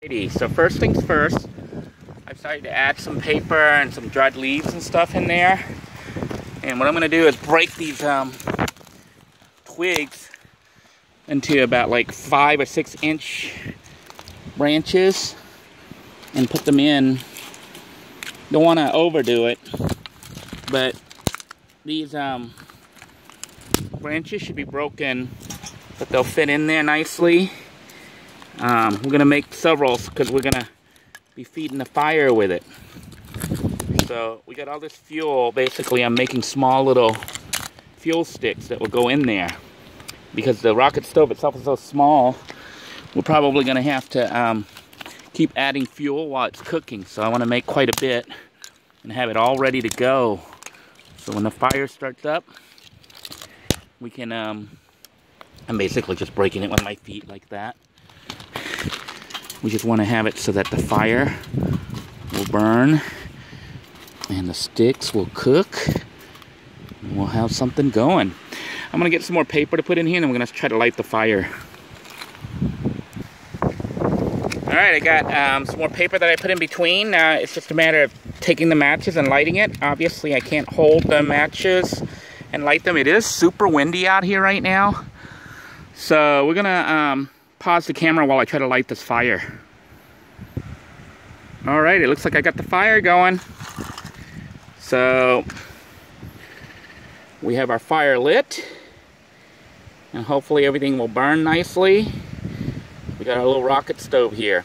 So first things first, I decided to add some paper and some dried leaves and stuff in there. And what I'm going to do is break these twigs into about like 5 or 6 inch branches and put them in. Don't want to overdo it, but these branches should be broken, but they'll fit in there nicely. We're going to make several because we're going to be feeding the fire with it. So we got all this fuel. Basically, I'm making small little fuel sticks that will go in there. Because the rocket stove itself is so small, we're probably going to have to keep adding fuel while it's cooking. So I want to make quite a bit and have it all ready to go. So when the fire starts up, we can, I'm basically just breaking it with my feet like that. We just want to have it so that the fire will burn and the sticks will cook and we'll have something going. I'm going to get some more paper to put in here and then we're going to try to light the fire. Alright, I got some more paper that I put in between. It's just a matter of taking the matches and lighting it. Obviously, I can't hold the matches and light them. It is super windy out here right now. So we're going to pause the camera while I try to light this fire. Alright, it looks like I got the fire going. So we have our fire lit. And hopefully everything will burn nicely. We got our little rocket stove here.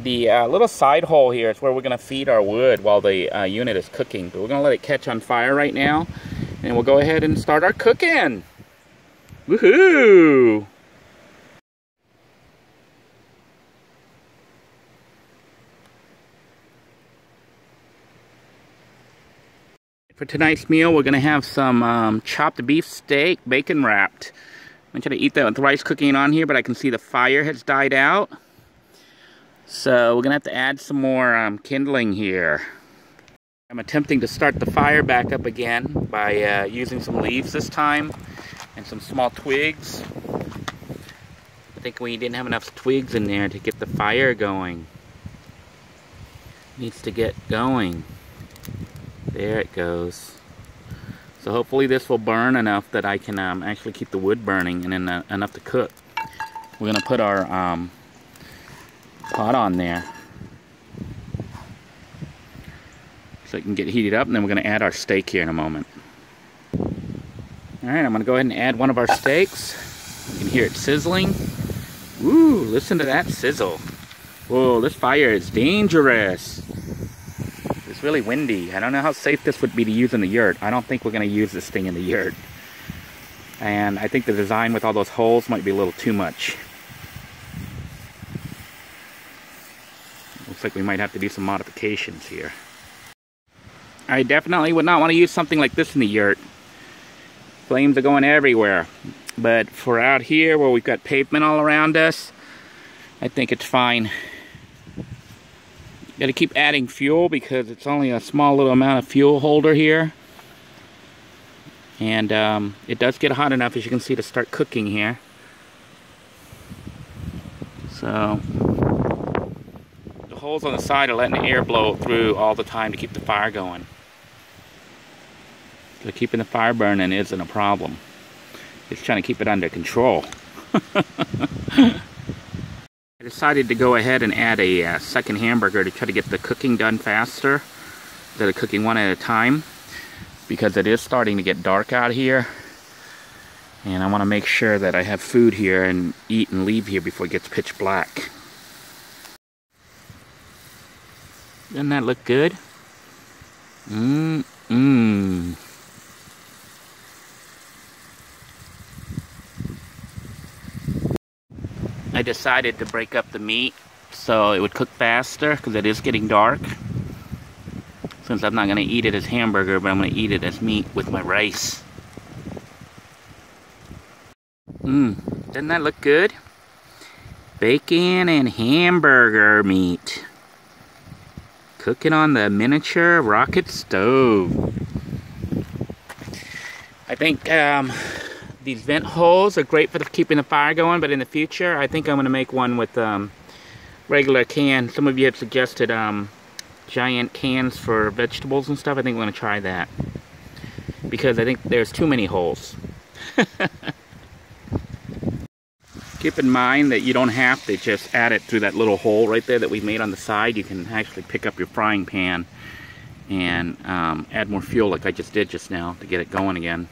The little side hole here is where we're going to feed our wood while the unit is cooking. But we're going to let it catch on fire right now. And we'll go ahead and start our cooking. Woohoo! For tonight's meal, we're going to have some chopped beef steak, bacon wrapped. I'm going to eat that with the rice cooking on here, but I can see the fire has died out. So we're going to have to add some more kindling here. I'm attempting to start the fire back up again by using some leaves this time and some small twigs. I think we didn't have enough twigs in there to get the fire going. Needs to get going. There it goes. So hopefully this will burn enough that I can actually keep the wood burning and then enough to cook. We're going to put our pot on there so it can get heated up, and then we're going to add our steak here in a moment. Alright, I'm going to go ahead and add one of our steaks. You can hear it sizzling. Ooh, listen to that sizzle. Whoa, this fire is dangerous. It's really windy. I don't know how safe this would be to use in the yurt. I don't think we're going to use this thing in the yurt. And I think the design with all those holes might be a little too much. Looks like we might have to do some modifications here. I definitely would not want to use something like this in the yurt. Flames are going everywhere. But for out here where we've got pavement all around us, I think it's fine. Got to keep adding fuel because it's only a small little amount of fuel holder here. And it does get hot enough, as you can see, to start cooking here. So the holes on the side are letting the air blow through all the time to keep the fire going. So keeping the fire burning isn't a problem. It's trying to keep it under control. I decided to go ahead and add a second hamburger to try to get the cooking done faster instead of cooking one at a time, because it is starting to get dark out here and I want to make sure that I have food here and eat and leave here before it gets pitch black. Doesn't that look good? I decided to break up the meat so it would cook faster because it is getting dark. Since I'm not going to eat it as hamburger, but I'm going to eat it as meat with my rice. Doesn't that look good? Bacon and hamburger meat. Cooking on the miniature rocket stove. I think these vent holes are great for keeping the fire going, but in the future I think I'm going to make one with regular can. Some of you have suggested giant cans for vegetables and stuff. I think we're going to try that, because I think there's too many holes. Keep in mind that you don't have to just add it through that little hole right there that we made on the side. You can actually pick up your frying pan and add more fuel like I just did just now to get it going again.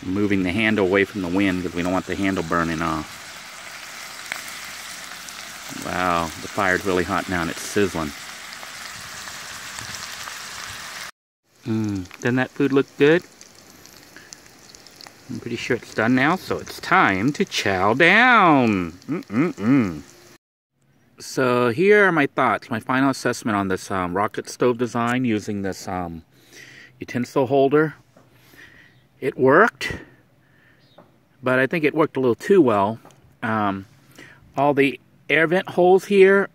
Moving the handle away from the wind because we don't want the handle burning off. Wow, the fire's really hot now and it's sizzling. Doesn't that food look good? I'm pretty sure it's done now, so it's time to chow down. So here are my thoughts, my final assessment on this rocket stove design using this utensil holder. It worked, but I think it worked a little too well. All the air vent holes here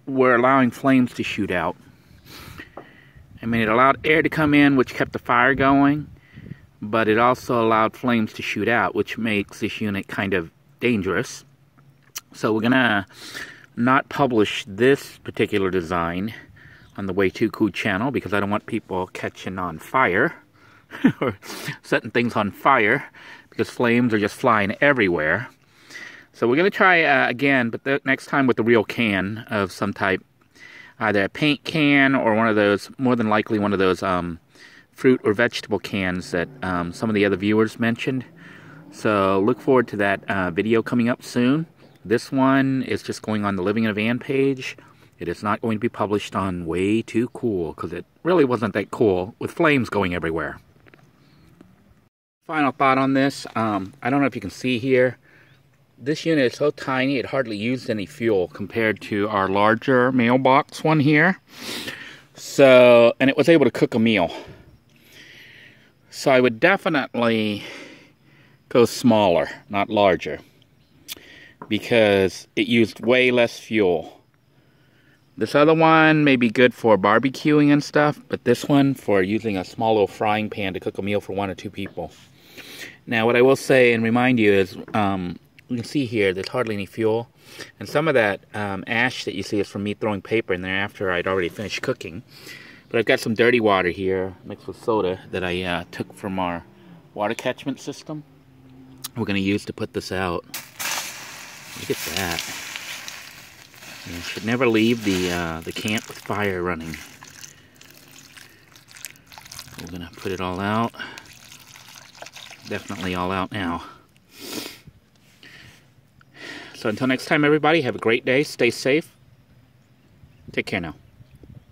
were allowing flames to shoot out. I mean, it allowed air to come in, which kept the fire going, but it also allowed flames to shoot out, which makes this unit kind of dangerous. So we're gonna not publish this particular design on the Way Too Cool channel because I don't want people catching on fire or setting things on fire, because flames are just flying everywhere. So we're gonna try again, but next time with the real can of some type, either a paint can or one of those, more than likely one of those fruit or vegetable cans that some of the other viewers mentioned. So look forward to that video coming up soon. This one is just going on the Living in a Van page. It is not going to be published on Way Too Cool because it really wasn't that cool with flames going everywhere. Final thought on this, I don't know if you can see here, this unit is so tiny it hardly used any fuel compared to our larger mailbox one here. So, and it was able to cook a meal. So I would definitely go smaller, not larger, because it used way less fuel. This other one may be good for barbecuing and stuff, but this one for using a small little frying pan to cook a meal for 1 or 2 people. Now what I will say and remind you is, you can see here there's hardly any fuel, and some of that ash that you see is from me throwing paper in there after I'd already finished cooking. But I've got some dirty water here mixed with soda that I took from our water catchment system. We're going to use to put this out. Look at that. You should never leave the camp with fire running. We're going to put it all out. Definitely all out now. So until next time, everybody, have a great day. Stay safe. Take care now.